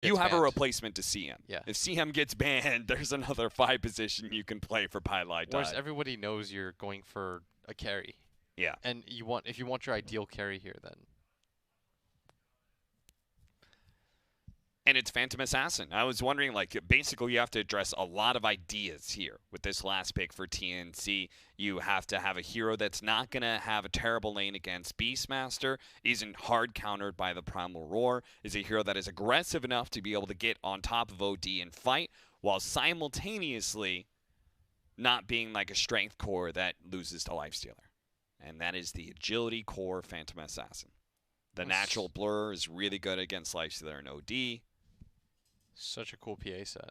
you have a banned. replacement to CM. Yeah. If CM gets banned, there's another 5 position you can play for Pylai Whereas Dai. everybody knows you're going for a carry. Yeah. And if you want your ideal carry here, then And it's Phantom Assassin. I was wondering, like, basically you have to address a lot of ideas here with this last pick for TNC. You have to have a hero that's not going to have a terrible lane against Beastmaster, isn't hard countered by the Primal Roar, is a hero that is aggressive enough to be able to get on top of OD and fight, while simultaneously not being like a strength core that loses to Lifestealer. And that is the agility core Phantom Assassin. The natural blur is really good against Lifestealer and OD. such a cool PA set.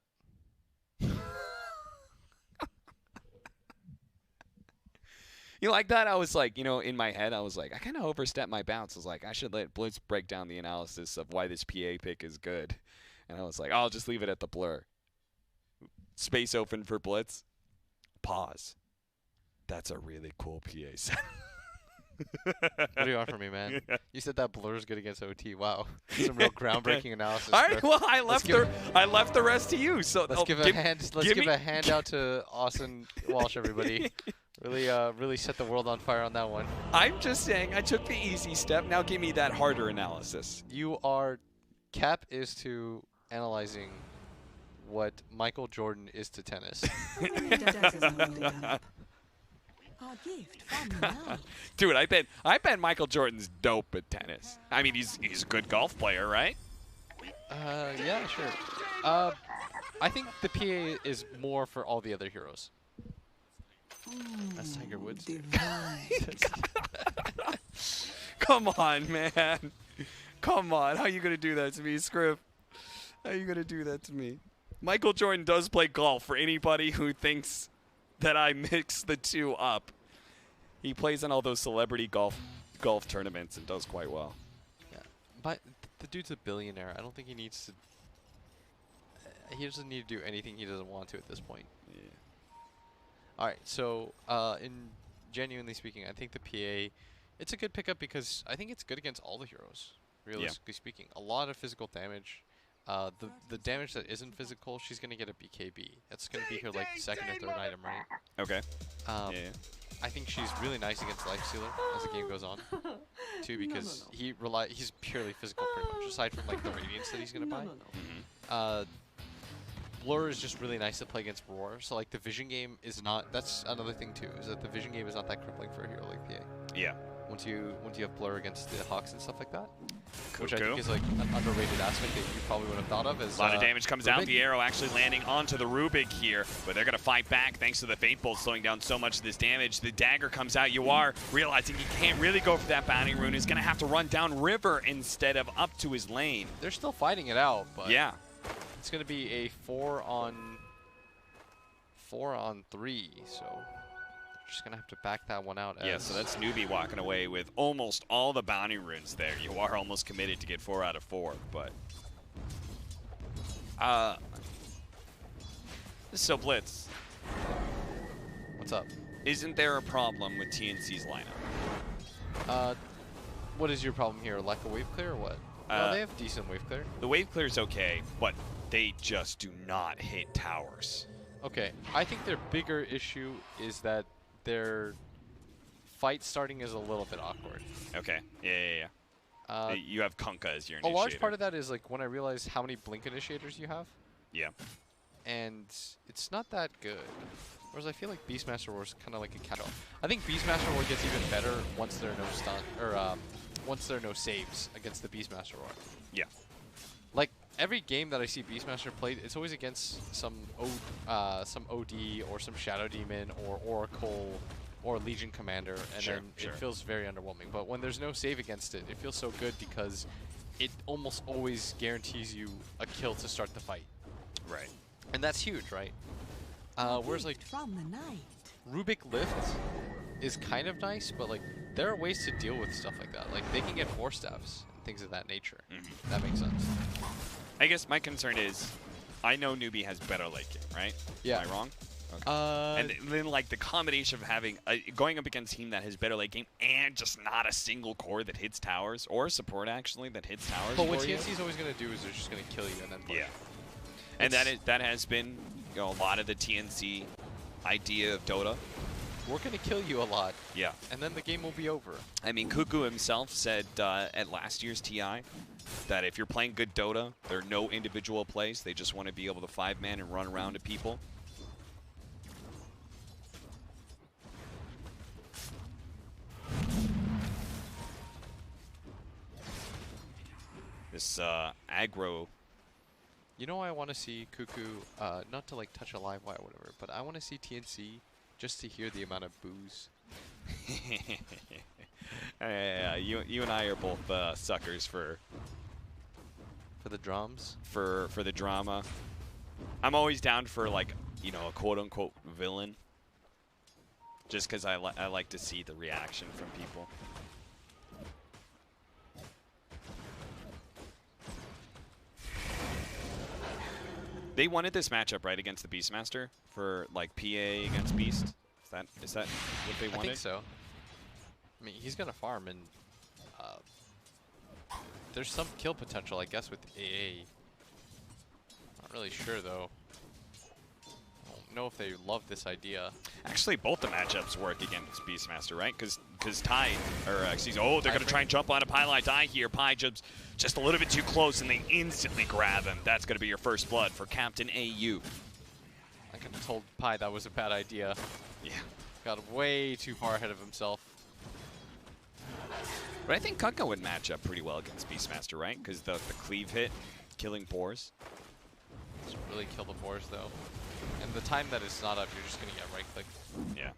You like that? I was like, in my head, I was like, I kind of overstepped my bounds. I was like, I should let Blitz break down the analysis of why this PA pick is good. And I was like, I'll just leave it at the blur. Space open for Blitz. Pause. That's a really cool PA set. What do you want from me, man? You said that blur is good against OT. Wow, some real groundbreaking analysis. All right, well, I left the rest to you. So let's give a handout to Austin Walsh, everybody. Really set the world on fire on that one. I'm just saying, I took the easy step. Now give me that harder analysis. Cap is to analyzing what Michael Jordan is to tennis. Dude, I bet Michael Jordan's dope at tennis. I mean, he's a good golf player, right? Yeah, sure. I think the PA is more for all the other heroes. That's Tiger Woods. Come on, man. Come on. How are you going to do that to me, Scrib? How are you going to do that to me? Michael Jordan does play golf, for anybody who thinks that I mix the two up. He plays in all those celebrity golf tournaments and does quite well. Yeah, but the dude's a billionaire. I don't think he needs to. He doesn't need to do anything he doesn't want to at this point. Yeah. All right, so genuinely speaking, I think the PA, it's a good pickup because I think it's good against all the heroes. Realistically speaking, a lot of physical damage. The damage that isn't physical, she's gonna get a BKB. That's gonna be her like second or third item, right? Okay. I think she's really nice against Lifestealer as the game goes on, too, because he's purely physical pretty much, aside from like the Radiance that he's gonna buy. Blur is just really nice to play against Roar, so like the vision game is not. That's another thing too, is that the vision game is not that crippling for a hero like PA. Yeah. Once you have Blur against the Hawks and stuff like that, which I Cool. think is like an underrated aspect that you probably would have thought of as a lot of damage comes out. Rubik. The arrow actually landing onto the Rubik here, but they're going to fight back thanks to the Fate Bolt slowing down so much of this damage. The dagger comes out. Yawar realizing he can't really go for that bounty rune. He's going to have to run down river instead of up to his lane. They're still fighting it out, but yeah, it's going to be a 4-on-3, so just going to have to back that one out. Yeah, so that's Newbee walking away with almost all the bounty runes there. You are almost committed to get 4 out of 4, but... So, Blitz. What's up? Isn't there a problem with TNC's lineup? What is your problem here? Lack of wave clear or what? No, they have decent wave clear. The wave clear's okay, but they just do not hit towers. Okay, I think their bigger issue is that their fight starting is a little bit awkward. Okay, yeah. You have Kunkka as your initiator. A large part of that is like when I realize how many blink initiators you have. Yeah. And it's not that good. Whereas I feel like Beastmaster War is kind of like a catch-all. I think Beastmaster War gets even better once there are no stun or once there are no saves against the Beastmaster War. Yeah. Like every game that I see Beastmaster played, it's always against some OD or some Shadow Demon or Oracle or Legion Commander, and then it feels very underwhelming. But when there's no save against it, it feels so good because it almost always guarantees you a kill to start the fight. Right. And that's huge, right? Whereas like Rubik Lift is kind of nice, but like there are ways to deal with stuff like that. Like they can get 4 steps and things of that nature. That makes sense. I guess my concern is, I know Newbee has better late game, right? Yeah. Am I wrong? Okay. And then, like, the combination of having going up against a team that has better late game and just not a single core that hits towers, or support, actually, that hits towers. But what TNC's always going to do is they're just going to kill you and then push. Yeah. And that has been, you know, a lot of the TNC idea of Dota. We're going to kill you a lot. Yeah. And then the game will be over. I mean, Cuckoo himself said at last year's TI that if you're playing good Dota, there are no individual plays. They just want to be able to 5-man and run around to people. This aggro. You know, I want to see Cuckoo, not to like touch a live wire or whatever, but I want to see TNC just to hear the amount of boos. You and I are both suckers for the drums. For the drama. I'm always down for, like, you know, a quote-unquote villain. Just because I like to see the reaction from people. They wanted this matchup, right, against the Beastmaster for, like, PA against Beast. Is that what they wanted? I think so. I mean, he's gonna farm, and there's some kill potential, I guess, with AA. Not really sure though. I don't know if they love this idea. Actually, both the matchups work against Beastmaster, right? Because Ty, or excuse me, oh, they're gonna try and jump on a Pylite Die here. Pi jumps just a little bit too close, and they instantly grab him. That's gonna be your first blood for Captain AU. I could have told Pi that was a bad idea. Yeah. Got way too far ahead of himself. But I think Kutka would match up pretty well against Beastmaster, right? Because the cleave hit, killing boars. Doesn't really kill the boars, though. And the time that it's not up, you're just going to get right-click. Yeah.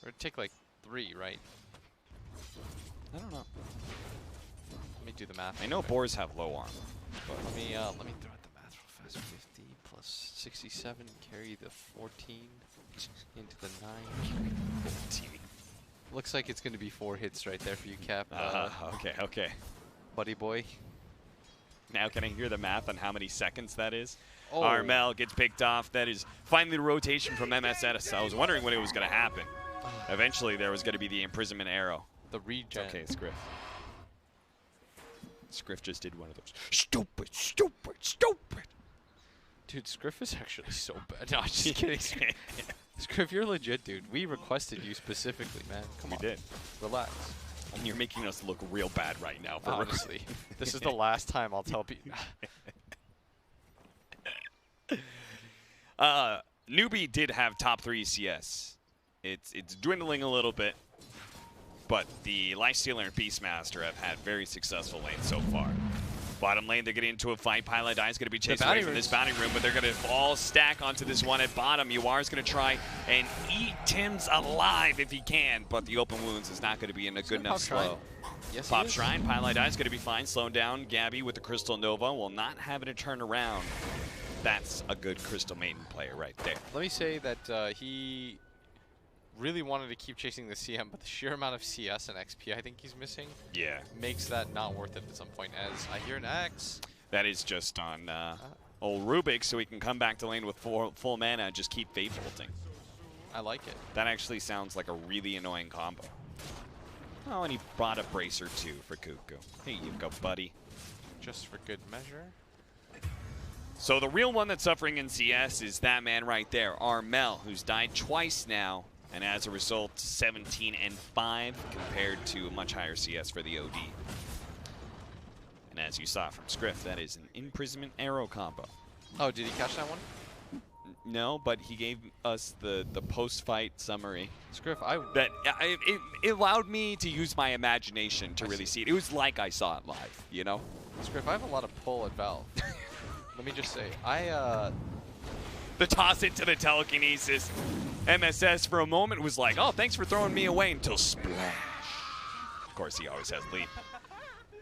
Or it'd take, like, 3, right? I don't know. Let me do the math. I know boars have low armor. But let me throw out the math real fast. 50 plus 67, carry the 14 into the 9. 14. Looks like it's going to be 4 hits right there for you, Cap. Okay. Buddy boy. Now can I hear the math on how many seconds that is? Oh. Armel gets picked off. That is finally the rotation from MSS. I was wondering when it was going to happen. Eventually, there was going to be the imprisonment arrow. The regen. Okay, Scriff. Scriff just did one of those. Stupid, stupid, stupid. Dude, Scriff is actually so bad. No, I'm just kidding. Scriff, you're legit, dude. We requested you specifically, man. Come on. We did. Relax. And you're making us look real bad right now. For honestly. This is the last time I'll tell people. Newbee did have top 3 CS. It's dwindling a little bit, but the Lifestealer and Beastmaster have had very successful lanes so far. Bottom lane, they're getting into a fight. Pylite Die is going to be chased away from this bounty room, but they're going to all stack onto this one at bottom. UR is going to try and eat Tim's alive if he can, but the open wounds is not going to be in a good enough slow. Yes, Pop Shrine, Pylite Die is going to be fine. Slowing down Gabby with the Crystal Nova while not having to turn around. That's a good Crystal Maiden player right there. Let me say that he really wanted to keep chasing the CM, but the sheer amount of CS and XP I think he's missing makes that not worth it at some point, as I hear an X. That is just on old Rubik, so he can come back to lane with full mana and just keep Fate Bolting. I like it. That actually sounds like a really annoying combo. Oh, and he brought a Bracer too for Cuckoo. Here you go, buddy. Just for good measure. So the real one that's suffering in CS is that man right there, Armel, who's died twice now. And as a result, 17-5 compared to a much higher CS for the OD. And as you saw from Scriff, that is an imprisonment arrow combo. Oh, did he catch that one? No, but he gave us the post-fight summary. Scriff, it allowed me to use my imagination to really see it. It was like I saw it live, you know? Scriff, I have a lot of pull at Valve. Let me just say, The toss into the telekinesis. MSS for a moment was like, oh, thanks for throwing me away, until splash. Of course, he always has leap.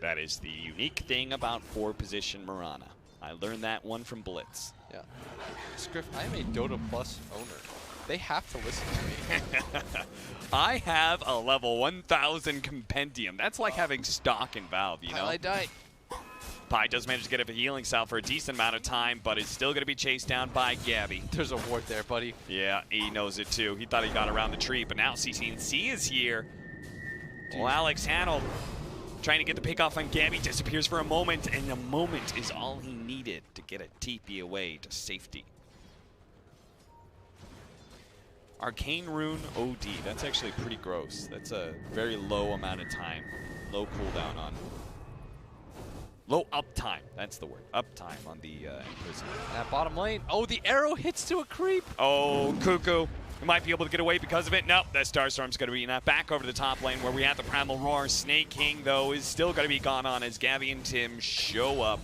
That is the unique thing about 4-position Mirana. I learned that one from Blitz. Yeah. Scriff, I am a Dota Plus owner. They have to listen to me. I have a level 1000 compendium. That's like having stock in Valve, you know? I died. Pi does manage to get a healing salve for a decent amount of time, but is still going to be chased down by Gabby. There's a ward there, buddy. Yeah, he knows it too. He thought he got around the tree, but now CCNC is here. Well, Alex Hanold trying to get the pick off on Gabby, disappears for a moment, and a moment is all he needed to get a TP away to safety. Arcane Rune OD, that's actually pretty gross. That's a very low amount of time. Low cooldown on. Low uptime, that's the word. Uptime on the imprisonment. At bottom lane, oh, the arrow hits to a creep. Oh, Cuckoo. We might be able to get away because of it. Nope, that Starstorm's going to be back over to the top lane where we have the Primal Roar. Snake King, though, is still going to be gone on as Gabby and Tim show up.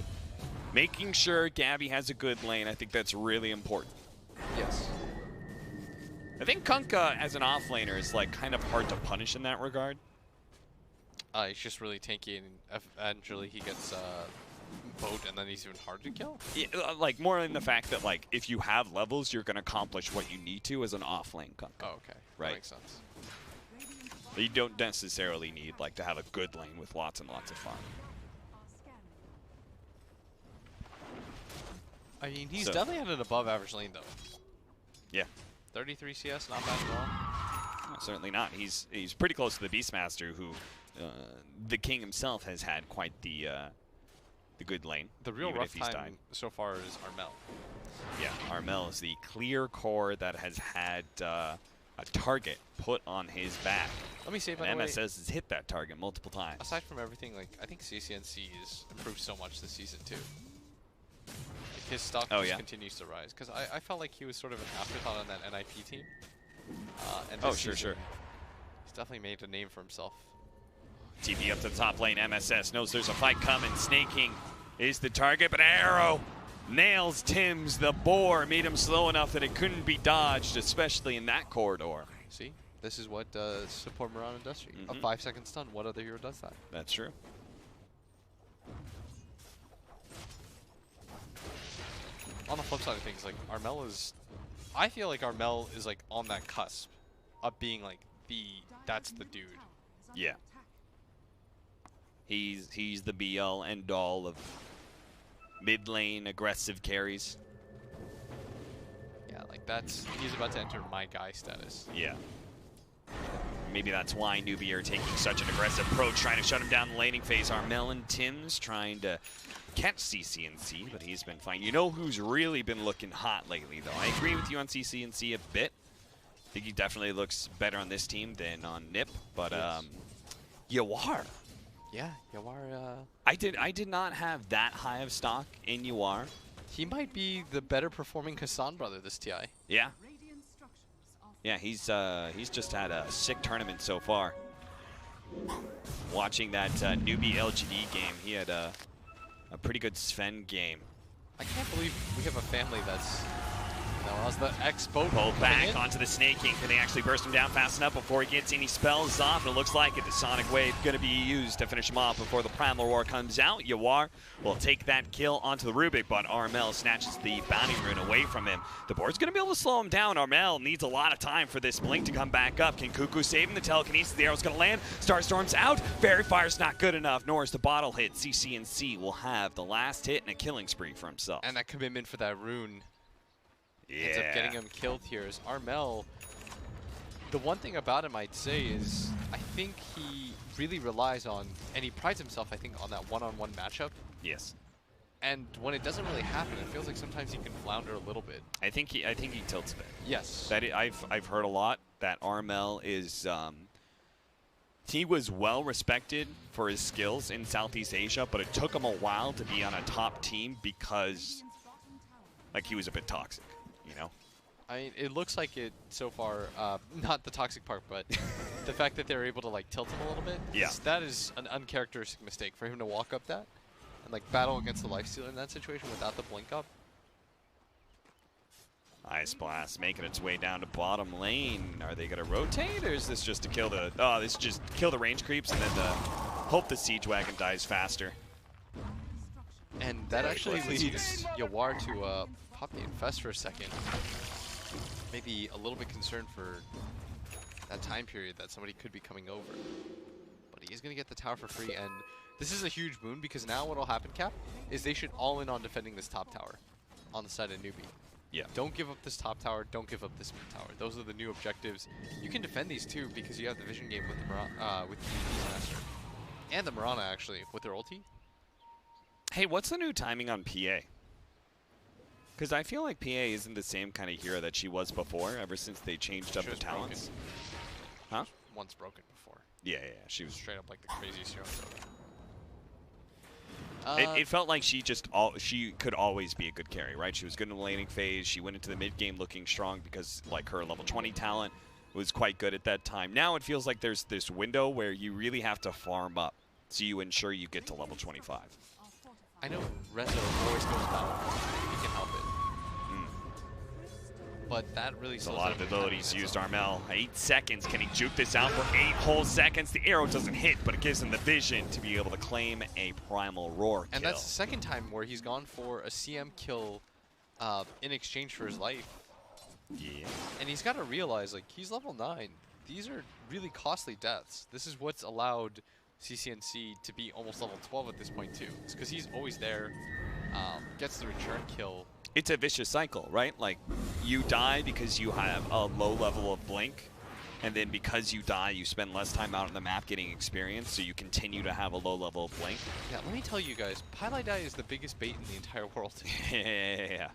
Making sure Gabby has a good lane, I think that's really important. Yes. I think Kunkka as an offlaner is like kind of hard to punish in that regard. He's just really tanky, and eventually he gets boat, and then he's even harder to kill. Yeah, like more in the fact that like if you have levels, you're going to accomplish what you need to as an offlane Kunkka. Oh, okay. Right. That makes sense. You don't necessarily need like to have a good lane with lots and lots of farm. I mean, he's definitely had an above-average lane, though. Yeah. 33 CS, not bad at all. No, certainly not. He's pretty close to the Beastmaster, who the king himself has had quite the good lane. The real rough time so far is Armel. Yeah, Armel is the clear core that has had a target put on his back. Let me say, by and the way, MSS has hit that target multiple times. Aside from everything, like I think CCNC has improved so much this season too. Like, his stock just continues to rise, because I felt like he was sort of an afterthought on that NIP team. And sure. He's definitely made a name for himself. TP up to the top lane. MSS knows there's a fight coming. Snake King is the target, but Arrow nails Tim's. The boar made him slow enough that it couldn't be dodged, especially in that corridor. See, this is what support Mirana does to you. A 5-second stun. What other hero does that? That's true. On the flip side of things, like Armel is, I feel like Armel is like on that cusp of being like that's the dude. Yeah. He's the be-all, end-all of mid-lane aggressive carries. Yeah, like he's about to enter my guy status. Yeah. Maybe that's why Newbee are taking such an aggressive approach, trying to shut him down in the laning phase. Armel and Tim's trying to catch CCNC, but he's been fine. You know who's really been looking hot lately, though? I agree with you on CCNC a bit. I think he definitely looks better on this team than on NIP, but Yawar. Yeah, Yawar. I did not have that high of stock in Yawar. He might be the better performing Hassan brother this TI. Yeah. Yeah, he's just had a sick tournament so far. Watching that Newbee LGD game, he had a pretty good Sven game. I can't believe we have a family that's... No, as the X-Boat pulled back onto the Snake King. Can they actually burst him down fast enough before he gets any spells off? And it looks like it. The Sonic Wave going to be used to finish him off before the Primal Roar comes out. Yawar will take that kill onto the Rubik, but Armel snatches the Bounty Rune away from him. The board's going to be able to slow him down. Armel needs a lot of time for this Blink to come back up. Can Cuckoo save him? The telekinesis, the arrow's going to land. Starstorm's out. Fairy Fire's not good enough, nor is the bottle hit. CCNC will have the last hit and a killing spree for himself. And that commitment for that rune. Ends up getting him killed here. Is Armel, the one thing about him I'd say is I think he really relies on, and he prides himself I think on that one-on-one matchup. Yes. And when it doesn't really happen, it feels like sometimes he can flounder a little bit. I think he tilts a bit. Yes. I've heard a lot that Armel is he was well respected for his skills in Southeast Asia, but it took him a while to be on a top team because like he was a bit toxic. You know, I mean, it looks like it so far. Not the toxic part, but the fact that they're able to like tilt him a little bit. Yeah, that is an uncharacteristic mistake for him to walk up that and like battle against the lifestealer in that situation without the blink up. Ice Blast making its way down to bottom lane. Are they gonna rotate, or is this just to kill the? Oh, this is just kill the range creeps and then hope the Siege Wagon dies faster. And that actually leads Yawar to pop the Infest for a second. Maybe a little bit concerned for that time period that somebody could be coming over. But everybody. He's going to get the tower for free, and this is a huge boon because now what will happen, Cap, is they should all in on defending this top tower on the side of Newbee. Yeah. Don't give up this top tower. Don't give up this mid tower. Those are the new objectives. You can defend these too because you have the vision game with the Beastmaster and the Mirana actually with their ulti. Hey, what's the new timing on PA? Because I feel like PA isn't the same kind of hero that she was before, ever since they changed up the talents. Huh? Once broken before. Yeah, she was straight up like the craziest hero. It felt like she could always be a good carry, right? She was good in the laning phase. She went into the mid game looking strong because like her level 20 talent was quite good at that time. Now it feels like there's this window where you really have to farm up so you ensure you get to level 25. I know Rezo always goes down if he can help it. But that really a lot of abilities used. Armel, 8 seconds. Can he juke this out for 8 whole seconds? The arrow doesn't hit, but it gives him the vision to be able to claim a primal roar kill. And that's the second time where he's gone for a CM kill in exchange for his life. Yeah. And he's got to realize, like, he's level 9. These are really costly deaths. This is what's allowed CCNC to be almost level 12 at this point, too. It's because he's always there, gets the return kill. It's a vicious cycle, right? Like, you die because you have a low level of blink, and then because you die, you spend less time out on the map getting experience, so you continue to have a low level of blink. Yeah, let me tell you guys, Pylai Die is the biggest bait in the entire world. Yeah.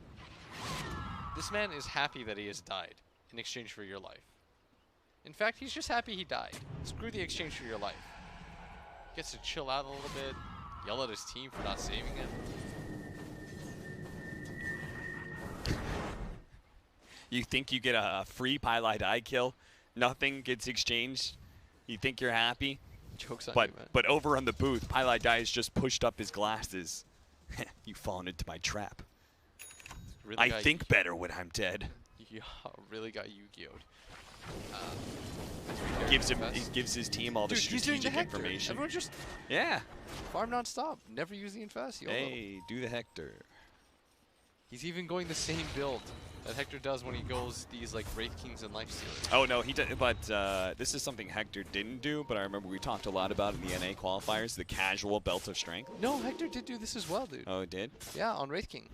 This man is happy that he has died in exchange for your life. In fact, he's just happy he died. Screw the exchange for your life. Gets to chill out a little bit, yell at his team for not saving him. You think you get a free Pylai Die kill, nothing gets exchanged, you think you're happy, Joke's on but you, man. but over on the booth, Pylai Die has just pushed up his glasses. You've fallen into my trap. Really I think better when I'm dead. Yeah, really got Yu-Gi-Oh'd. He gives his team all the strategic information. Everyone just farm non-stop. Never use the infest. Hey, do the Hector. He's even going the same build that Hector does when he goes these like Wraith Kings and Lifestealers. Oh no, he did. But this is something Hector didn't do. But I remember we talked a lot about in the NA qualifiers, the casual belt of strength. No, Hector did do this as well, dude. Oh, it did? Yeah, on Wraith King.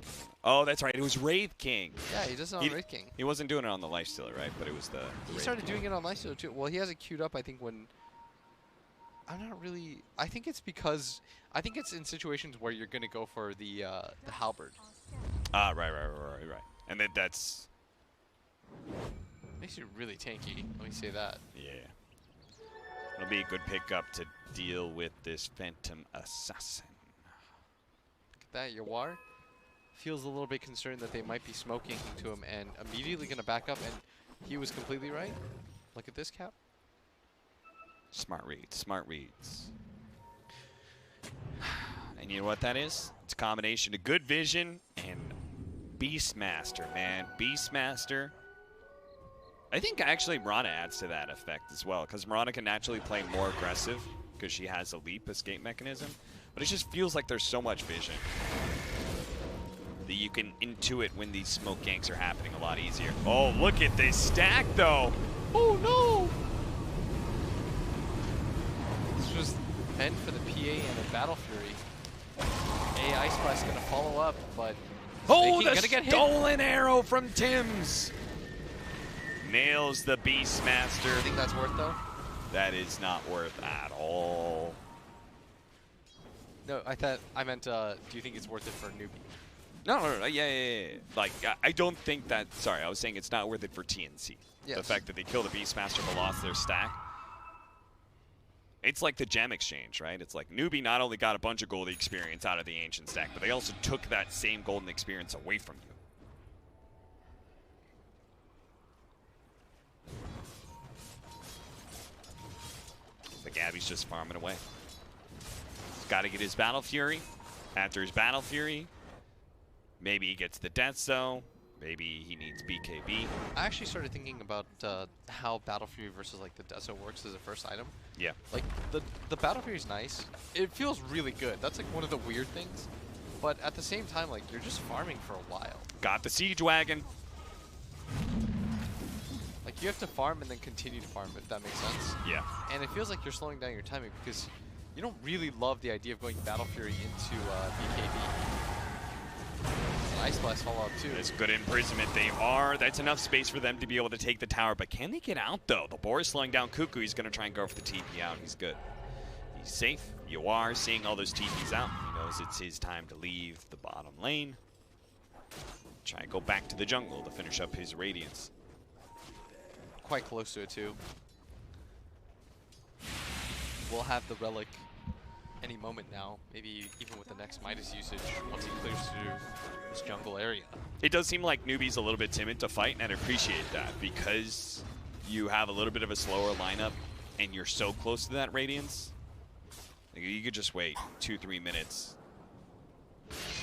Oh, that's right. It was Wraith King. Yeah, he does it on Wraith King. He wasn't doing it on the Lifestealer, right? But it was the. He started doing it on Lifestealer too. Well, he has it queued up. I think when. I'm not really. I think it's because. I think it's in situations where you're gonna go for the halberd. Ah, right. And then that's... Makes you really tanky, let me say that. Yeah. It'll be a good pickup to deal with this Phantom Assassin. Look at that, Yawar feels a little bit concerned that they might be smoking to him and immediately going to back up, and he was completely right. Look at this, Cap. Smart reads. And you know what that is? It's a combination of good vision and Beastmaster, man. Beastmaster. I think actually Mirana adds to that effect as well, because Mirana can naturally play more aggressive because she has a leap escape mechanism. But it just feels like there's so much vision that you can intuit when these smoke ganks are happening a lot easier. Oh, look at this stack, though. Oh, no. This was meant for the PA and the Battle Fury. Ice Blast going to follow up, but oh, the stolen arrow from Tim's. Nails the Beastmaster. You think that's worth, though? That is not worth at all. No, I meant, do you think it's worth it for a newbie? No. Yeah. Like, I don't think that, sorry, I was saying it's not worth it for TNC. Yes. The fact that they kill the Beastmaster but lost their stack. It's like the gem exchange, right? It's like Newbee not only got a bunch of golden experience out of the ancient stack, but they also took that same golden experience away from you. But Gabby's just farming away. He's got to get his Battle Fury. After his Battle Fury, maybe he gets the Death Zone. Maybe he needs BKB. I actually started thinking about how Battle Fury versus like the Deso works as a first item. Yeah. Like the Battle Fury is nice. It feels really good. That's like one of the weird things. But at the same time, like you're just farming for a while. Got the Siege Wagon. Like like you have to farm and then continue to farm, if that makes sense. Yeah. And it feels like you're slowing down your timing because you don't really love the idea of going Battle Fury into BKB. Ice Blast follow-up too. It's good imprisonment. That's enough space for them to be able to take the tower. But can they get out, though? The boar is slowing down Cuckoo. He's going to try and go for the TP out. He's good. He's safe. You are seeing all those TPs out. He knows it's his time to leave the bottom lane. Try and go back to the jungle to finish up his Radiance. Quite close to it, too. We'll have the Relic any moment now, maybe even with the next Midas usage once he clears through this jungle area. It does seem like Newbee's a little bit timid to fight, and I appreciate that because you have a little bit of a slower lineup and you're so close to that Radiance. Like, you could just wait 2-3 minutes,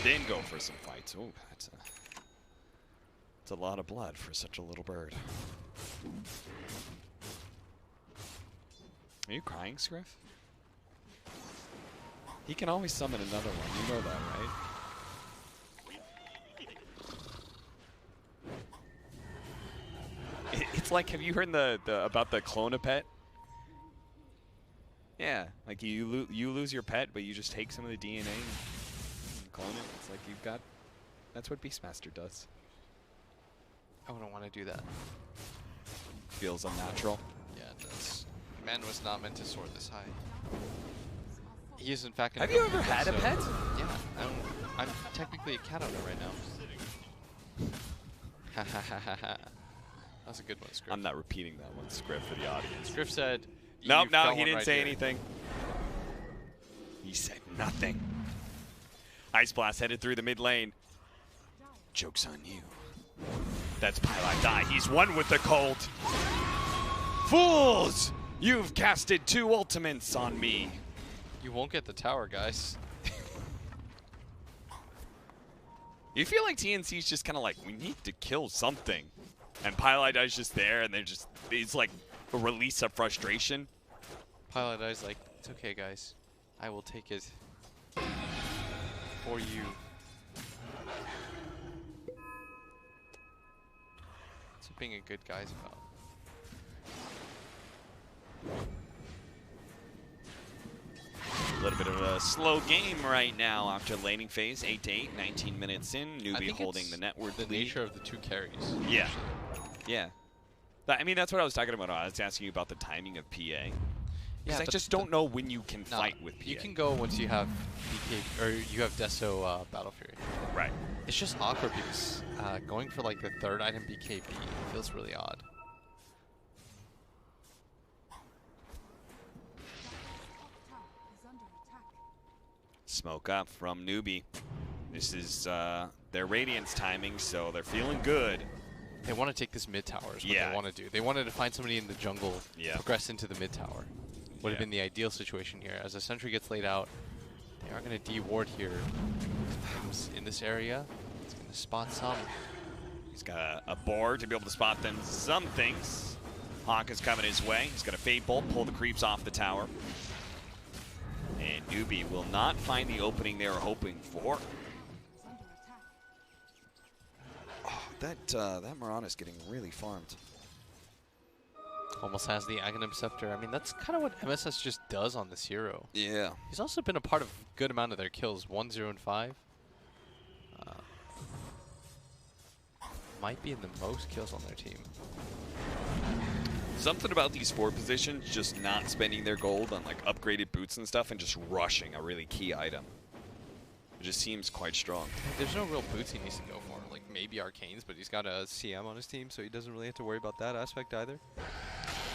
then go for some fights. Oh, that's a lot of blood for such a little bird. Are you crying, Scriff? He can always summon another one. You know that, right? It's like, have you heard about the clone a pet? Yeah, like you lose your pet, but you just take some of the DNA and clone it. It's like you've got. That's what Beastmaster does. I wouldn't want to do that. Feels unnatural. Yeah, it does. Man was not meant to soar this high. He is in fact. Have you ever had a pet? Yeah, I'm technically a cat owner right now. Ha ha ha ha ha. That's a good one, Scriff. I'm not repeating that one, Scriff, for the audience. Scriff said. No, he didn't say anything. He said nothing. Ice Blast headed through the mid lane. Joke's on you. That's Pylon Die. He's one with the cold. Fools! You've casted 2 ultimates on me. You won't get the tower, guys. You feel like TNC's just kind of like, we need to kill something. And Pylon Die's just there, and it's like a release of frustration. Pylon Die's like, it's okay, guys. I will take it for you. That's what being a good guy's about. A little bit of a slow game right now after laning phase. 8-8, 19 minutes in. Newbee holding the network the lead. nature of the 2 carries. Yeah. Yeah. But, I mean, that's what I was talking about. I was asking you about the timing of PA. Because I just don't know when you can fight with PA. You can go once you have BK, or you have Deso Battle Fury. Right. It's just awkward because going for like the 3rd item BKB feels really odd. Smoke up from Newbee. This is their Radiance timing, so they're feeling good. They want to take this mid tower is what they want to do. They wanted to find somebody in the jungle, progress into the mid tower. Would have been the ideal situation here. As a sentry gets laid out, they are going to de-ward here. In this area, he's going to spot some. He's got a board to be able to spot them some things. Hawk is coming his way. He's going to Fade Bolt, pull the creeps off the tower. And Newbee will not find the opening they were hoping for. Oh, that Mirana's getting really farmed. Almost has the Aghanim Scepter. I mean, that's kind of what MSS just does on this hero. Yeah. He's also been a part of a good amount of their kills. 1, 0, and 5. Might be in the most kills on their team. Something about these 4 positions just not spending their gold on like upgraded boots and stuff and just rushing a really key item. It just seems quite strong. There's no real boots he needs to go for. Like maybe Arcanes, but he's got a CM on his team, so he doesn't really have to worry about that aspect either.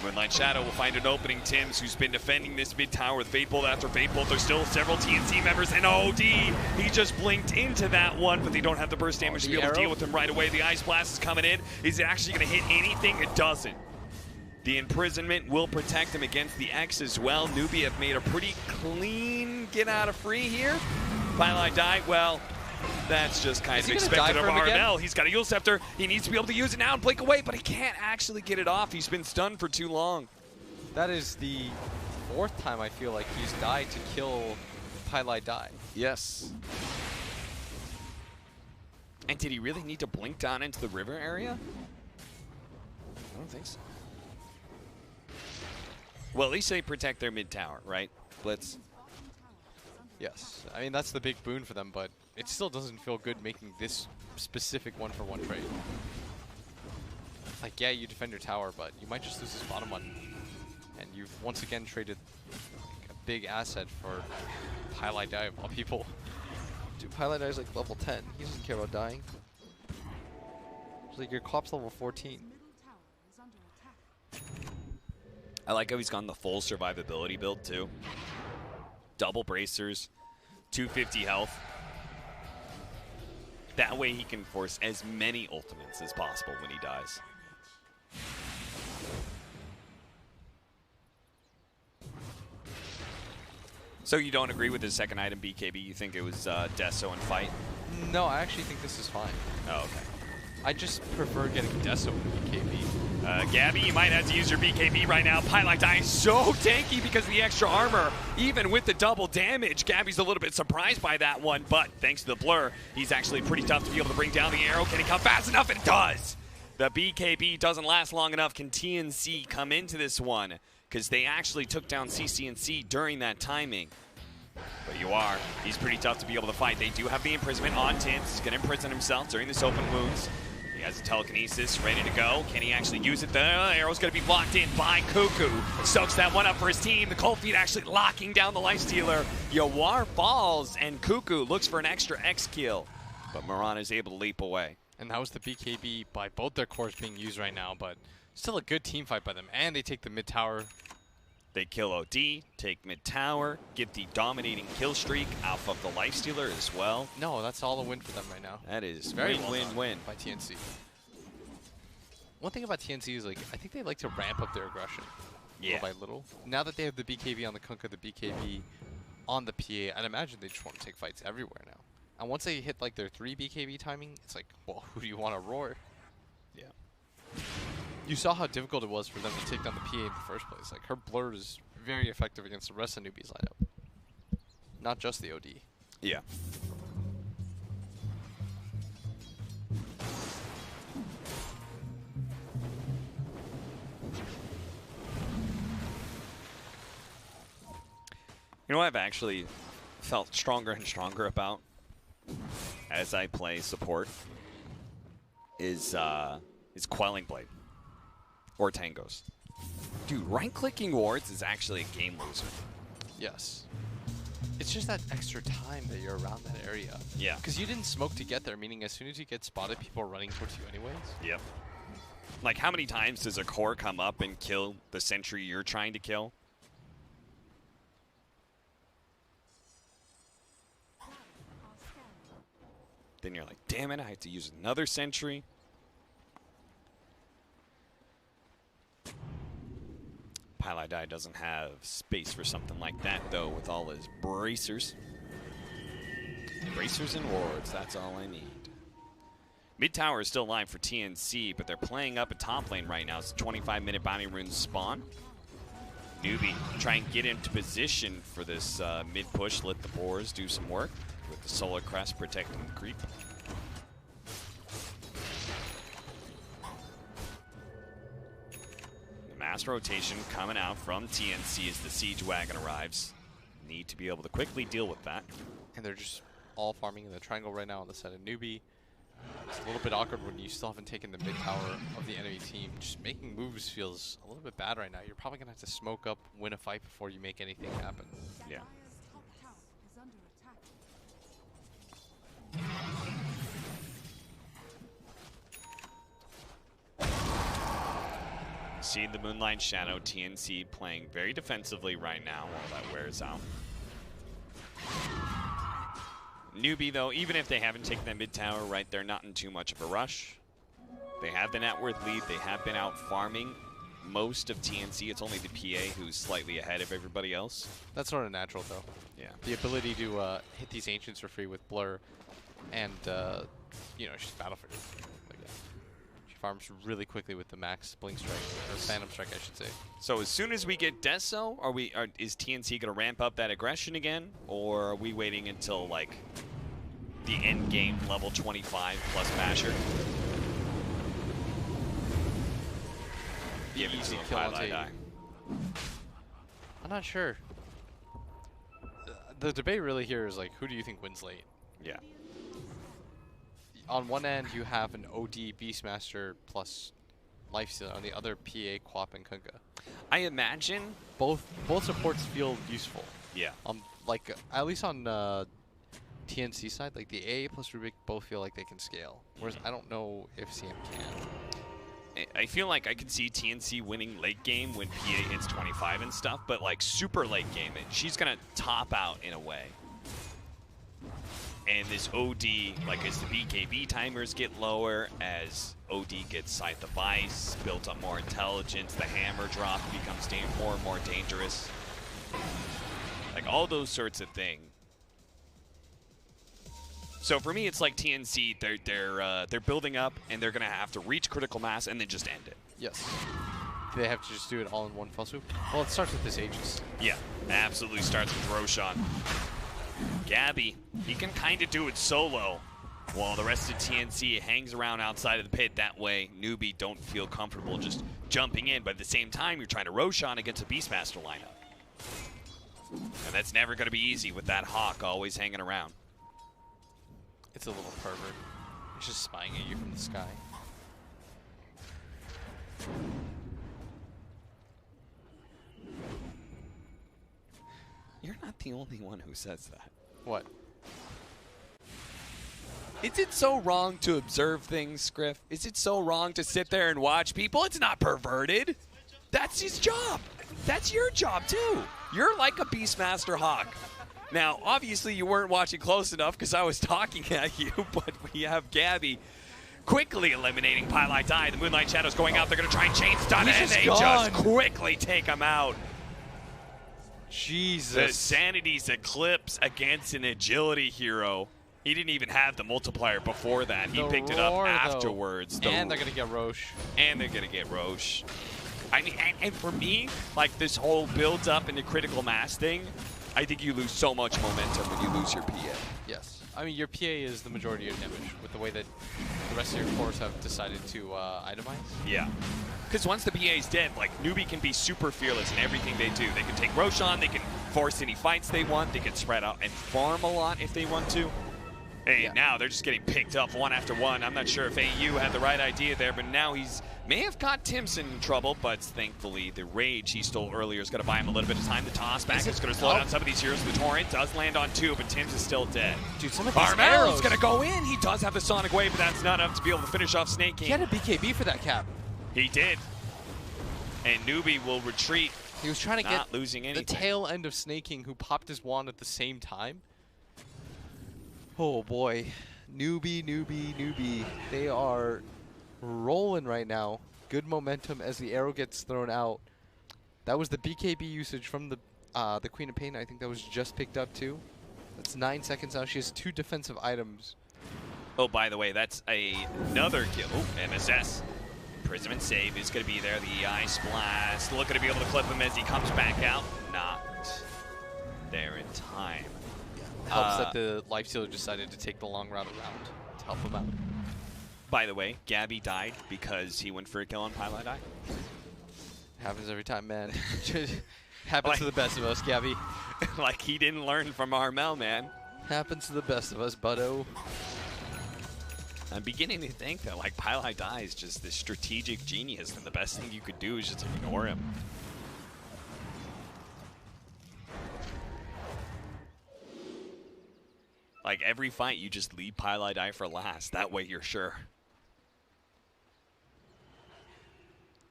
Moonlight Shadow will find an opening. Tim's, who's been defending this mid tower with Fade Bolt after Fade Bolt. There's still several TNC members, and OD, he just blinked into that one, but they don't have the burst damage to be able to deal with him right away. The Ice Blast is coming in. Is it actually going to hit anything? It doesn't. The imprisonment will protect him against the X as well. Newbee have made a pretty clean get out of free here. Pylon Die, well, that's just kind of expected of RML. He's got a Yule Scepter. He needs to be able to use it now and blink away, but he can't actually get it off. He's been stunned for too long. That is the 4th time I feel like he's died to kill Pylon Die. Yes. And did he really need to blink down into the river area? I don't don't think so. Well, at least they protect their mid tower, right? Blitz. Yes. I mean, that's the big boon for them, but it still doesn't feel good making this specific one-for-one trade. Like, yeah, you defend your tower, but you might just lose this bottom one. And you've once again traded like, a big asset for Highlight Die of all people. Dude, Highlight Die is like level 10. He doesn't care about dying. It's like your Cop's level 14. I like how he's gone the full survivability build, too. Double bracers, 250 health. That way he can force as many ultimates as possible when he dies. So you don't agree with his second item, BKB? You think it was Deso and Fight? No, I actually think this is fine. Oh, okay. I just prefer getting Deso with BKB. Gabby, you might have to use your BKB right now. Highlight Die is so tanky because of the extra armor. Even with the double damage, Gabby's a little bit surprised by that one, but thanks to the blur, he's actually pretty tough to be able to bring down the arrow. Can he come fast enough? It does! The BKB doesn't last long enough. Can TNC come into this one? Because they actually took down CC&C during that timing. But you are. He's pretty tough to be able to fight. They do have the imprisonment on Tins. He's going to imprison himself during this open wounds. He has a telekinesis ready to go. Can he actually use it? The arrow's going to be blocked in by Cuckoo. Soaks that one up for his team. The Cold Feet actually locking down the Lifestealer. Yawar falls, and Cuckoo looks for an extra X kill. But Mirana is able to leap away. And that was the BKB by both their cores being used right now, but still a good team fight by them. And they take the mid tower. They kill OD, take mid tower, get the dominating kill streak off of the Lifestealer as well. No, that's all a win for them right now. That is very win-win-win by TNC. One thing about TNC is like I think they like to ramp up their aggression little by little. Now that they have the BKB on the Kunkka, the BKB on the PA, I'd imagine they just want to take fights everywhere now. And once they hit like their 3 BKB timing, it's like, well, who do you want to roar? Yeah. You saw how difficult it was for them to take down the PA in the first place. Like, her blur is very effective against the rest of Newbee's lineup. Not just the OD. Yeah. You know what I've actually felt stronger and stronger about as I play support is Quelling Blade. Or Tangos. Dude, right-clicking wards is actually a game loser. Yes. It's just that extra time that you're around that area. Yeah. Because you didn't smoke to get there, meaning as soon as you get spotted, people are running towards you anyways. Yep. Like, how many times does a core come up and kill the sentry you're trying to kill? Then you're like, damn it, I have to use another sentry. Highlight Die doesn't have space for something like that, though, with all his bracers. Bracers and wards, that's all I need. Mid tower is still alive for TNC, but they're playing up a top lane right now. It's a 25-minute bounty rune spawn. Newbee try and get into position for this mid push, let the boars do some work with the Solar Crest protecting the creep. Mass rotation coming out from TNC as the siege wagon arrives. Need to be able to quickly deal with that. And they're just all farming in the triangle right now on the side of Newbee. It's a little bit awkward when you still haven't taken the mid tower of the enemy team. Just making moves feels a little bit bad right now. You're probably going to have to smoke up, win a fight before you make anything happen. Yeah. See the Moonlight Shadow, TNC playing very defensively right now while that wears out. Newbee, though, even if they haven't taken that mid tower, right, they're not in too much of a rush. They have the net worth lead. They have been out farming most of TNC. It's only the PA who's slightly ahead of everybody else. That's sort of natural, though. Yeah. The ability to hit these Ancients for free with Blur and, you know, she's Battlefield. She farms really quickly with the max Blink Strike, or Phantom Strike, I should say. So as soon as we get Deso, is TNC going to ramp up that aggression again? Or are we waiting until, like, the end game level 25 plus Basher? give it to easy him, kill on Pilot tape. Eye. I'm not sure. The debate really here is like, who do you think wins late? Yeah. On one end, you have an OD Beastmaster plus Lifestealer. On the other, PA, Quap, and Kunkka. I imagine Both supports feel useful. Yeah. Like at least on TNC side, like the AA plus Rubik both feel like they can scale. Whereas I don't know if CM can. I feel like I could see TNC winning late game when PA hits 25 and stuff, but like super late game, she's gonna top out in a way. And this OD, like as the BKB timers get lower, as OD gets Scythe of Ice, built up more intelligence, the hammer drop becomes more and more dangerous. Like all those sorts of things. So for me, it's like TNC. They're building up, and they're gonna have to reach critical mass and then just end it. Yes. They have to just do it all in one fell swoop. Well, it starts with this Aegis. Yeah, it absolutely starts with Roshan. Gabby, he can kind of do it solo, while the rest of TNC hangs around outside of the pit. That way, Newbee don't feel comfortable just jumping in, but at the same time, you're trying to Roshan against a Beastmaster lineup. And that's never going to be easy with that Hawk always hanging around. It's a little pervert. He's just spying at you from the sky. You're not the only one who says that. What? Is it so wrong to observe things, Scriff? Is it so wrong to sit there and watch people? It's not perverted. That's his job. That's your job, too. You're like a Beastmaster Hawk. Now, obviously, you weren't watching close enough because I was talking at you, but we have Gabby quickly eliminating Pilot Die. The Moonlight Shadow's going out. They're going to try and chain stun, and they just quickly take him out. Jesus. The Sanity's Eclipse against an Agility hero. He didn't even have the multiplier before that. He picked it up afterwards. And they're going to get Roche. And they're going to get Roche. I mean, and for me, like this whole builds up into critical mass thing, I think you lose so much momentum when you lose your PA. Yes. I mean, your PA is the majority of damage with the way that the rest of your cores have decided to itemize. Yeah. Because once the PA is dead, like, Newbee can be super fearless in everything they do. They can take Roshan, they can force any fights they want, they can spread out and farm a lot if they want to. And now they're just getting picked up one after one. I'm not sure if AU had the right idea there, but now he's may have got Timson in trouble, but thankfully the rage he stole earlier is going to buy him a little bit of time. The toss back is going to slow down some of these heroes. The torrent does land on two, but Tim's is still dead. Dude, some of these Armero's going to go in. He does have the Sonic Wave, but that's not enough to be able to finish off Snake King. He had a BKB for that cap. He did. And Newbee will retreat. He was trying to not get losing anything. The tail end of Snake King, who popped his wand at the same time. Oh boy. Newbee. They are rolling right now. Good momentum as the arrow gets thrown out. That was the BKB usage from the Queen of Pain. I think that was just picked up too. That's 9 seconds now. She has 2 defensive items. Oh, by the way, that's another kill. Oh, MSS. Prism and save is going to be there. The Ice Blast. Looking to be able to clip him as he comes back out. Not there in time. Helps that the Lifestealer decided to take the long route around to help him out. By the way, Gabby died because he went for a kill on Pilot Eye. Happens every time, man. Happens to the best of us, Gabby. Like he didn't learn from Armel, man. Happens to the best of us, buddo. I'm beginning to think that like Pilot Eye is just this strategic genius, and the best thing you could do is just ignore him. Like every fight, you just leave Pilot Eye for last. That way, you're sure.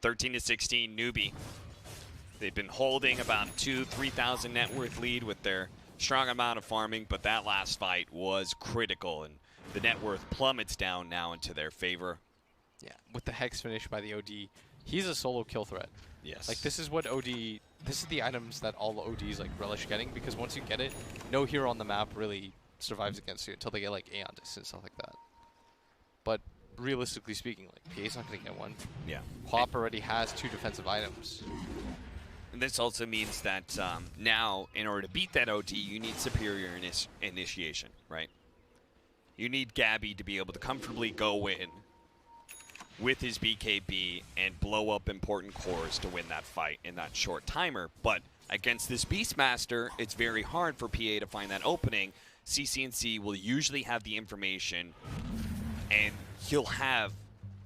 13-16, Newbee. They've been holding about 2,000-3,000 net worth lead with their strong amount of farming, but that last fight was critical, and the net worth plummets down now into their favor. Yeah, with the Hex finish by the OD, he's a solo kill threat. Yes. Like this is what OD, this is the items that all the ODs like relish getting, because once you get it, no hero on the map really survives against you until they get like Aeon Disc and stuff like that. But realistically speaking, like PA's not gonna get one. Yeah. Quap already has 2 defensive items. And this also means that now, in order to beat that OD, you need superior initiation, right? You need Gabby to be able to comfortably go in with his BKB and blow up important cores to win that fight in that short timer. But against this Beastmaster, it's very hard for PA to find that opening. CCNC will usually have the information, and he'll have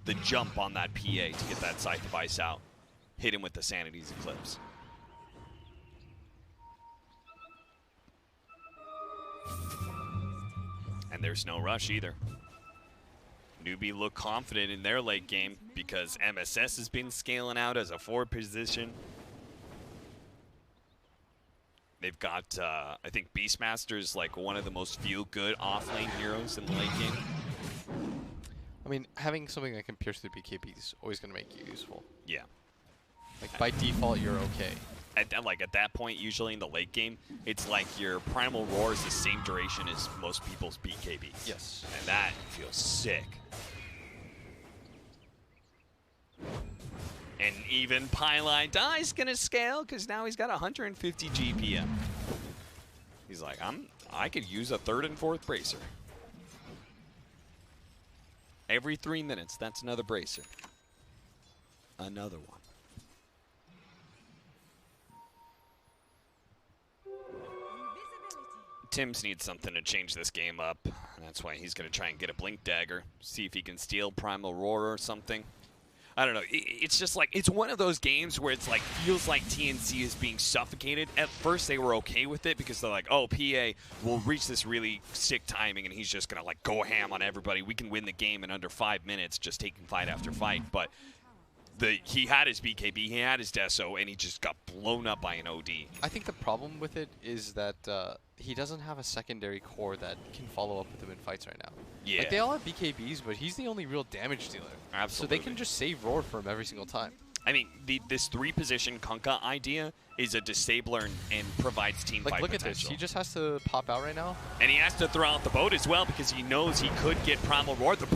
the jump on that PA to get that side device out. Hit him with the Sanity's Eclipse. And there's no rush either. Newbee look confident in their late game because MSS has been scaling out as a forward position. They've got, I think Beastmaster is like one of the most feel-good off-lane heroes in the late game. I mean, having something that can pierce through BKB is always going to make you useful. Yeah. Like, by default, you're okay. At that point, usually in the late game, it's like your Primal Roar is the same duration as most people's BKBs. Yes. And that feels sick. And even Pylon Die's gonna scale because now he's got 150 GPM. He's like, I could use a 3rd and 4th bracer. Every 3 minutes, that's another bracer. Another one. Tim's needs something to change this game up. That's why he's going to try and get a Blink Dagger. See if he can steal Primal Roar or something. I don't know. It's just like, it's one of those games where it's like, feels like TNC is being suffocated. At first they were okay with it because they're like, oh, PA will reach this really sick timing and he's just going to like go ham on everybody. We can win the game in under 5 minutes just taking fight after fight. But he had his BKB, he had his Deso, and he just got blown up by an OD. I think the problem with it is that he doesn't have a secondary core that can follow up with him in fights right now. Yeah. Like, they all have BKBs, but he's the only real damage dealer. Absolutely. So they can just save Roar for him every single time. I mean, this 3-position Kunkka idea is a disabler and provides team fight look potential. at this. He just has to pop out right now. And he has to throw out the boat as well because he knows he could get Primal Roar. The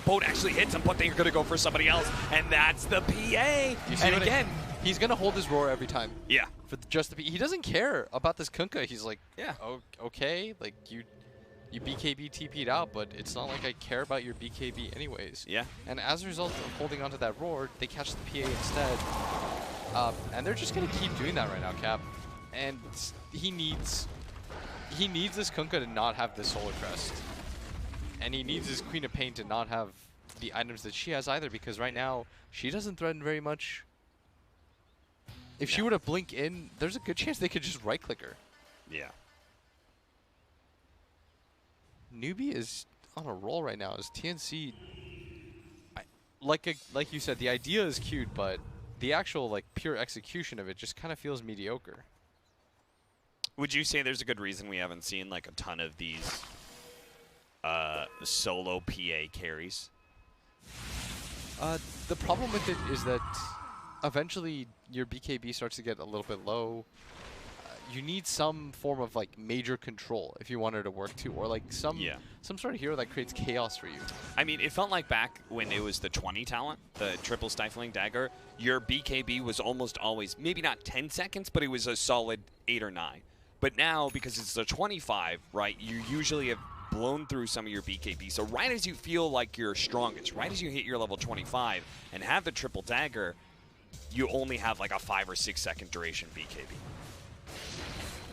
boat actually hits him, but they're going to go for somebody else, and that's the PA. And again, he's going to hold his Roar every time. Yeah. For just the PA. He doesn't care about this Kunkka. He's like, yeah, oh, okay, like you BKB TP'd out, but it's not like I care about your BKB anyways. Yeah. And as a result of holding onto that Roar, they catch the PA instead. And they're just going to keep doing that right now, Cap. And he needs this Kunkka to not have the Solar Crest. And he needs his Queen of Pain to not have the items that she has either, because right now, she doesn't threaten very much. If she were to blink in, there's a good chance they could just right-click her. Yeah. Newbee is on a roll right now as TNC. Like you said, the idea is cute, but the actual like pure execution of it just kind of feels mediocre. Would you say there's a good reason we haven't seen like a ton of these solo PA carries? The problem with it is that eventually your BKB starts to get a little bit low. You need some form of like major control if you want her to work too, or like some sort of hero that creates chaos for you. I mean, it felt like back when it was the 20 talent, the triple stifling dagger, your BKB was almost always, maybe not 10 seconds, but it was a solid 8 or 9. But now, because it's the 25, right, you usually have blown through some of your BKB. So right as you feel like you're strongest, right as you hit your level 25 and have the triple dagger, you only have like a 5 or 6 second duration BKB.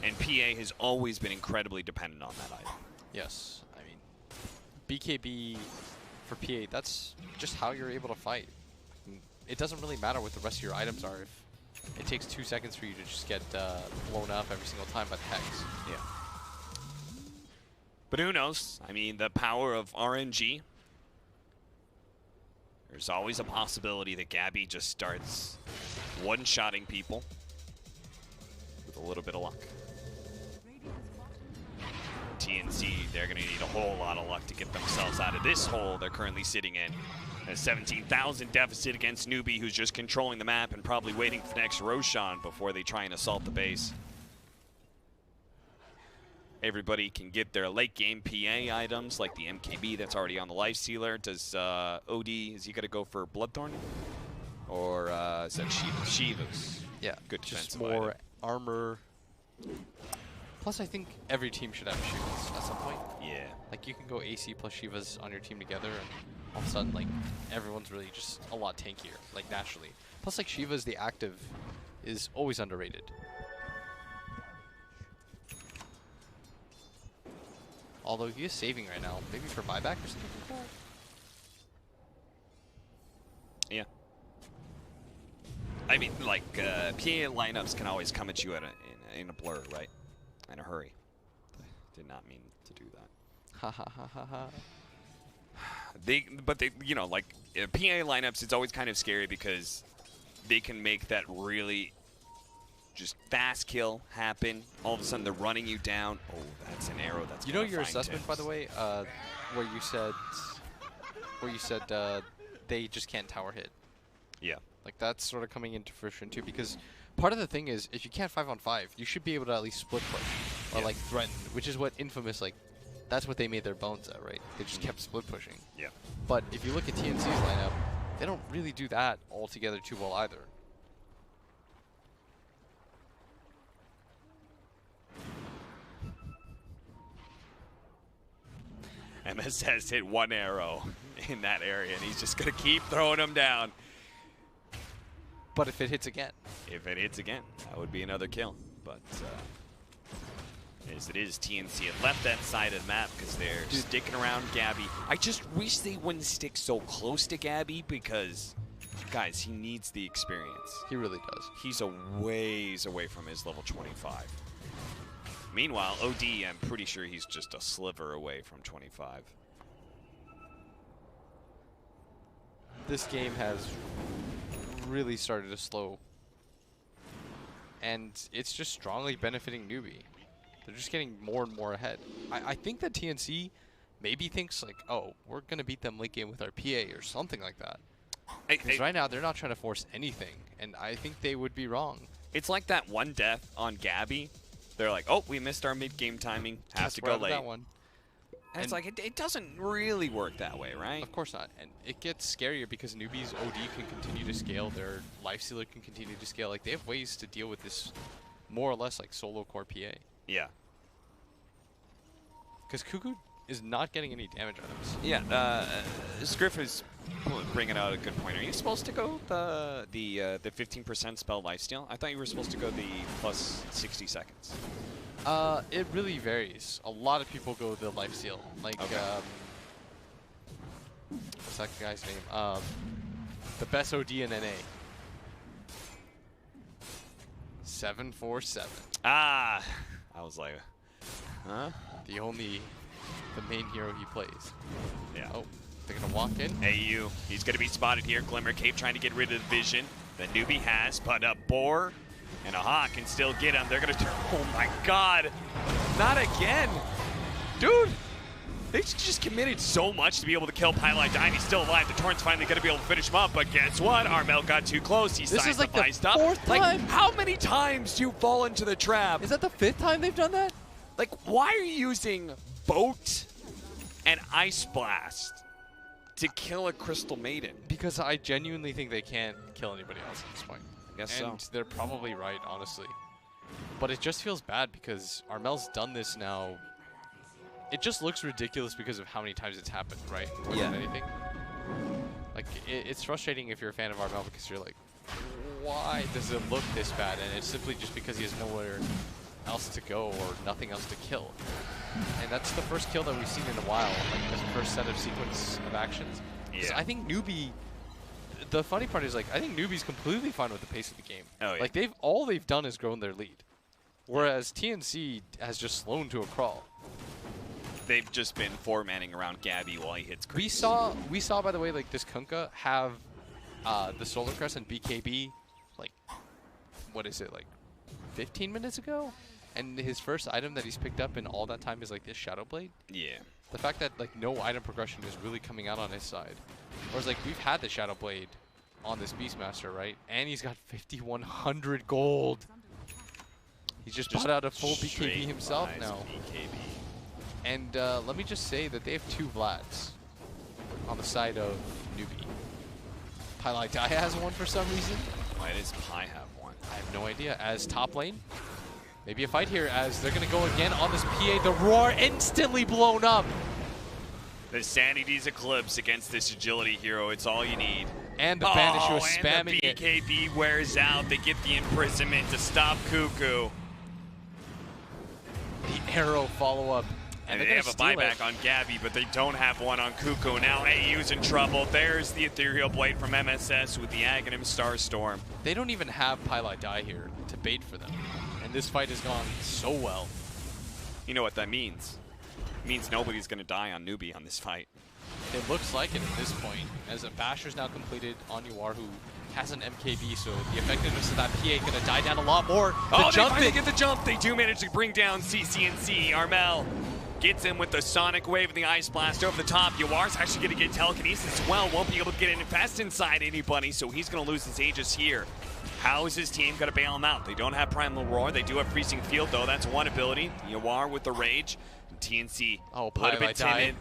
And PA has always been incredibly dependent on that item. Yes. I mean, BKB for PA, that's just how you're able to fight. It doesn't really matter what the rest of your items are if it takes 2 seconds for you to just get blown up every single time by the hex. Yeah. But who knows? I mean, the power of RNG. There's always a possibility that Gabby just starts one-shotting people with a little bit of luck. TNC, they're going to need a whole lot of luck to get themselves out of this hole they're currently sitting in. A 17,000 deficit against Newbee, who's just controlling the map and probably waiting for next Roshan before they try and assault the base. Everybody can get their late game PA items like the MKB that's already on the life sealer. Does OD, is he going to go for Bloodthorn? Or is that Shiva's? Yeah, good just defensive more item. armor. Plus, I think every team should have Shivas at some point. Yeah. Like, you can go AC plus Shivas on your team together, and all of a sudden, like, everyone's really just a lot tankier, like, naturally. Plus, like, Shivas, the active, is always underrated. Although he is saving right now, maybe for buyback or something like that. Yeah. I mean, like, PA lineups can always come at you in a blur, right? In a hurry. Did not mean to do that. Ha ha ha ha ha. But they, you know, like, PA lineups, it's always kind of scary because they can make that really just fast kill happen. All of a sudden, they're running you down. Oh, that's an arrow. That's you know your assessment, by the way, where you said they just can't tower hit. Yeah. Like, that's sort of coming into fruition too, because part of the thing is, if you can't 5-on-5, you should be able to at least split push or like threaten, which is what Infamous, like, that's what they made their bones at, right? They just kept split pushing. Yeah. But if you look at TNC's lineup, they don't really do that altogether too well either. MS has hit one arrow in that area, and he's just going to keep throwing them down. But if it hits again. If it hits again, that would be another kill. But as it is, TNC had left that side of the map because they're sticking around Gabby. I just wish they wouldn't stick so close to Gabby because, guys, he needs the experience. He really does. He's a ways away from his level 25. Meanwhile, OD, I'm pretty sure he's just a sliver away from 25. This game has really started to slow. And it's just strongly benefiting Newbee. They're just getting more and more ahead. I think that TNC maybe thinks like, oh, we're going to beat them late game with our PA or something like that. Because right now, they're not trying to force anything. And I think they would be wrong. It's like that one death on Gabby. They're like, oh, we missed our mid-game timing. Has to go late. That one. And it's like, it doesn't really work that way, right? Of course not. And it gets scarier because Newbee's OD can continue to scale. Their Lifestealer can continue to scale. Like, they have ways to deal with this more or less like solo core PA. Yeah. Because Cuckoo is not getting any damage items. Yeah, Scriff is bringing out a good point. Are you supposed to go the 15% spell lifesteal? I thought you were supposed to go the plus 60 seconds. It really varies. A lot of people go the lifesteal. Like, what's that guy's name? The best OD in NA. 747. Ah, I was like, huh? The main hero he plays. Yeah. Oh, they're gonna walk in. AU, he's gonna be spotted here. Glimmer Cape trying to get rid of the vision that Newbee has, but a Boar and a Hawk can still get him. They're gonna turn. Oh my God, not again, dude. They just committed so much to be able to kill Pylite Die. He's still alive. The Torrent's finally gonna be able to finish him up, but guess what? Armel got too close. He this is like the up. fourth like, time. How many times do you fall into the trap? Is that the 5th time they've done that? Like, why are you using Boat and Ice Blast to kill a Crystal Maiden? Because I genuinely think they can't kill anybody else at this point. I guess and they're probably right, honestly. But it just feels bad because Armel's done this now. It just looks ridiculous because of how many times it's happened, right? More than anything. Like, it's frustrating if you're a fan of Armel because you're like, why does it look this bad? And it's simply just because he has nowhere else to go or nothing else to kill. And that's the first kill that we've seen in a while, like the first set of sequence of actions. Yeah. I think Newbee, the funny part is, like, I think Newbee's completely fine with the pace of the game. Oh, yeah. Like, all they've done is grown their lead. Whereas TNC has just slowed to a crawl. They've just been four-manning around Gabby while he hits creeps. We saw, by the way, like, this Kunkka have the Solar Crest and BKB, like, what is it, like, 15 minutes ago? And his first item that he's picked up in all that time is like this Shadow Blade. Yeah. The fact that like no item progression is really coming out on his side. Whereas like we've had the Shadow Blade on this Beastmaster, right? And he's got 5,100 gold. He's just bought out a full BKB himself now. BKB. And let me just say that they have 2 Vlads on the side of Newbee. Pylite Die has one for some reason. Why does Pi have one? I have no idea. As top lane, Maybe a fight here as they're going to go again on this PA. The roar instantly blown up. The Sanity's Eclipse against this agility hero. It's all you need. And the Banish was spamming it. The BKB wears out. They get the imprisonment to stop Cuckoo. The arrow follow-up. And they have a buyback on Gabby, but they don't have one on Cuckoo. Now AU's in trouble. There's the Ethereal Blade from MSS with the Aghanim Starstorm. They don't even have Pylai Die here to bait for them. And this fight has gone so well. You know what that means? It means nobody's going to die on Newbee on this fight. It looks like it at this point, as a Basher's now completed on Yuar, who has an MKB, so the effectiveness of that PA is going to die down a lot more. They finally get the jump. They do manage to bring down CCNC. Armel gets him with the Sonic Wave and the Ice Blast over the top. Yuar's actually going to get telekinesis as well. Won't be able to get fast inside anybody, so he's going to lose his Aegis here. How is his team going to bail him out? They don't have Primal Roar. They do have Freezing Field, though. That's one ability. Yuar with the Rage. TNC, a little bit timid.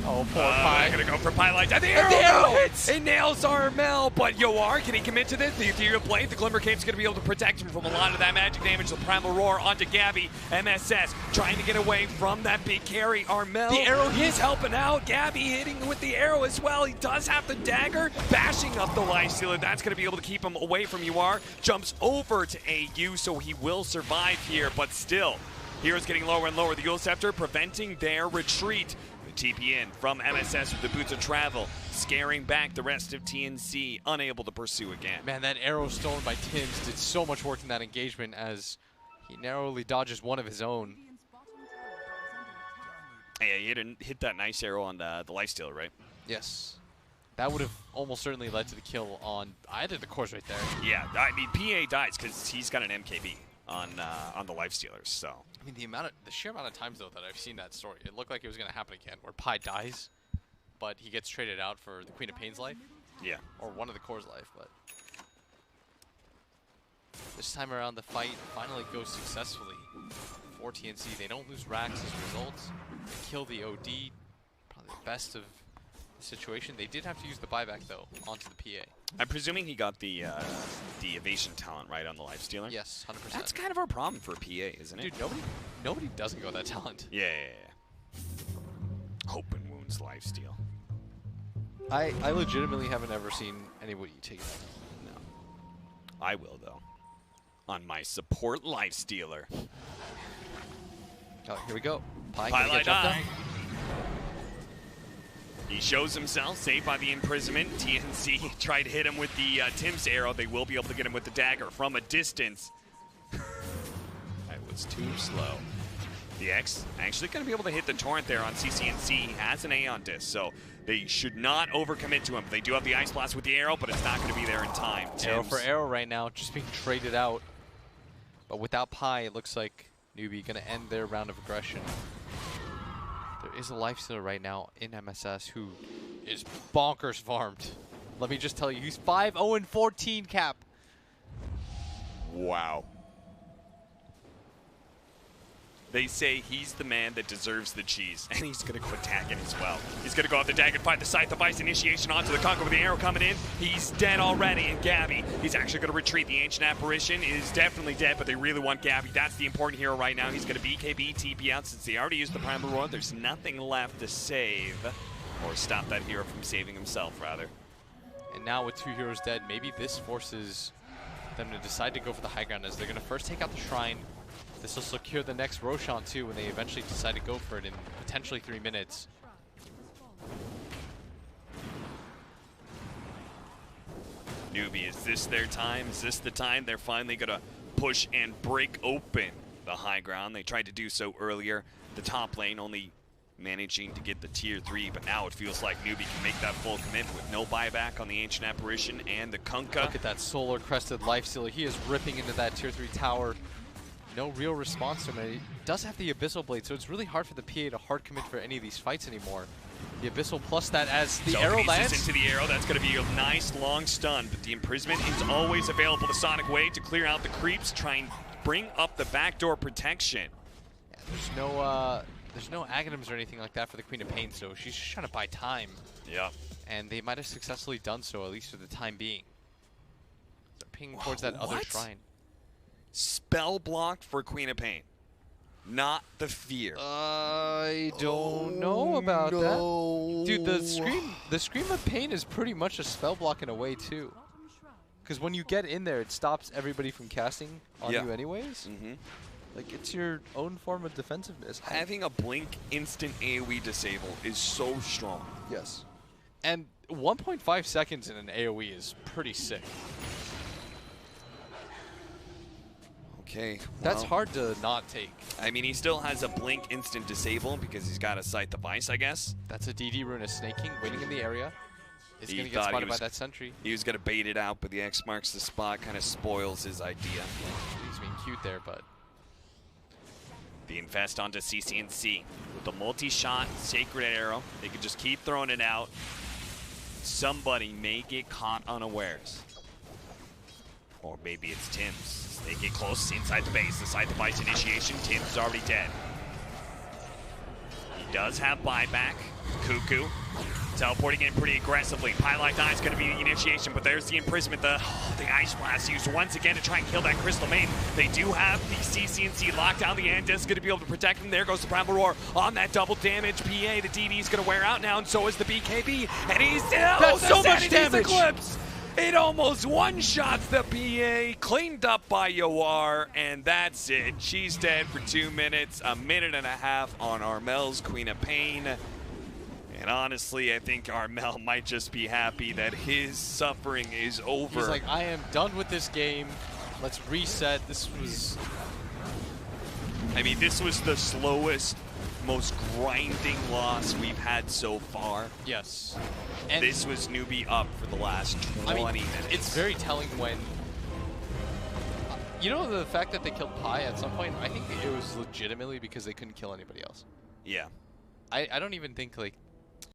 Oh, poor Pi. Gonna go for Pylai. The arrow hits! It nails Armel, but Yuar, can he commit to this? The Ethereal Blade, the Glimmer Cape's gonna be able to protect him from a lot of that magic damage. The Primal Roar onto Gabby. MSS trying to get away from that big carry. Armel, the arrow he's helping out. Gabby hitting with the arrow as well. He does have the dagger, bashing up the Lifestealer. That's gonna be able to keep him away from Yuar. Jumps over to AU, so he will survive here, but still. Heroes getting lower and lower. The Yule Scepter preventing their retreat. The TP in from MSS with the Boots of Travel, scaring back the rest of TNC, unable to pursue again. Man, that arrow stolen by Tims did so much work in that engagement as he narrowly dodges one of his own. Yeah, he hit that nice arrow on the Lifestealer, right? Yes. That would have almost certainly led to the kill on either the cores right there. Yeah, I mean, PA dies because he's got an MKB on the Lifestealers, so. I mean, the sheer amount of times, though, that I've seen that story, it looked like it was going to happen again, where Pi dies, but he gets traded out for the Queen of Pain's life. Yeah. Or one of the core's life, but this time around, the fight finally goes successfully for TNC. They don't lose racks as a result. They kill the OD, probably the best of the situation. They did have to use the buyback, though, onto the PA. I'm presuming he got the evasion talent right on the Lifestealer. Yes, 100%. That's kind of our problem for PA, isn't it? Dude, nobody doesn't go that talent. Yeah. Open Wounds Lifesteal. I legitimately haven't ever seen anybody take that. No. I will, though. On my support Lifestealer. Oh, here we go. Pylai Die. He shows himself, saved by the imprisonment. TNC tried to hit him with the Tim's arrow. They will be able to get him with the dagger from a distance. That was too slow. The X actually going to be able to hit the Torrent there on CCNC. He has an Aeon Disc, so they should not overcommit to him. They do have the Ice Blast with the arrow, but it's not going to be there in time. Arrow for arrow right now, just being traded out. But without Pi, it looks like Newbee going to end their round of aggression. There is a Lifestealer right now in MSS who is bonkers farmed. Let me just tell you, he's 5-0-14 cap. Wow. They say he's the man that deserves the cheese, and he's going to quit tagging as well. He's going to go out the dagger, find the Scythe of Ice initiation onto the Conqueror with the arrow coming in. He's dead already, and Gabby, he's actually going to retreat. The Ancient Apparition is definitely dead, but they really want Gabby. That's the important hero right now. He's going to BKB, TP out since they already used the Primal Roar. There's nothing left to save, or stop that hero from saving himself, rather. And now with two heroes dead, maybe this forces them to decide to go for the high ground as they're going to first take out the Shrine. This will secure the next Roshan too when they eventually decide to go for it in potentially 3 minutes. Newbee, is this their time? Is this the time they're finally going to push and break open the high ground? They tried to do so earlier. The top lane only managing to get the tier 3, but now it feels like Newbee can make that full commitment with no buyback on the Ancient Apparition and the Kunkka. Look at that solar crested Lifestealer. He is ripping into that tier 3 tower. No real response to him. He does have the Abyssal Blade, so it's really hard for the PA to hard commit for any of these fights anymore. The Abyssal plus that as the arrow lands. Into the arrow, that's going to be a nice long stun, but the imprisonment is always available. The Sonic Wave to clear out the creeps, try and bring up the backdoor protection. Yeah, there's no Aghanims or anything like that for the Queen of Pain, so she's just trying to buy time. Yeah. And they might have successfully done so, at least for the time being. They're pinging towards that other shrine. Spell blocked for Queen of Pain. Not the fear. I don't know about that. Dude, the scream of pain is pretty much a spell block in a way too. Because when you get in there, it stops everybody from casting on you anyways. Like, it's your own form of defensiveness. Having a blink instant AoE disable is so strong. Yes. And 1.5 seconds in an AoE is pretty sick. Okay. That's hard to not take. I mean, he still has a blink instant disable because he's got a sight device, I guess. That's a DD rune, a snaking, waiting in the area. Is going to get spotted by that sentry. He was going to bait it out, but the X marks the spot, kind of spoils his idea. He's being cute there, but... The invest onto CCNC. With the multi-shot Sacred Arrow, they can just keep throwing it out. Somebody may get caught unawares. Or maybe it's Tim's. They get close inside the base. The side device initiation. Tim's is already dead. He does have buyback. Cuckoo teleporting in pretty aggressively. Pylite Die is going to be the initiation, but there's the imprisonment. The Ice Blast used once again to try and kill that Crystal Main. They do have the CCNC locked down. The Andes is going to be able to protect him. There goes the Primal Roar on that double damage. PA, the DD is going to wear out now, and so is the BKB. And he's still so much damage. Eclipse. It almost one-shots the PA, cleaned up by Yoar, and that's it. She's dead for 2 minutes, a minute and a half on Armel's Queen of Pain. And honestly, I think Armel might just be happy that his suffering is over. He's like, I am done with this game. Let's reset. This was... I mean, this was the slowest, most grinding loss we've had so far. Yes. And this was Newbee up for the last 20 minutes. It's very telling when... You know, the fact that they killed Pi at some point, I think it was legitimately because they couldn't kill anybody else. Yeah. I don't even think, like,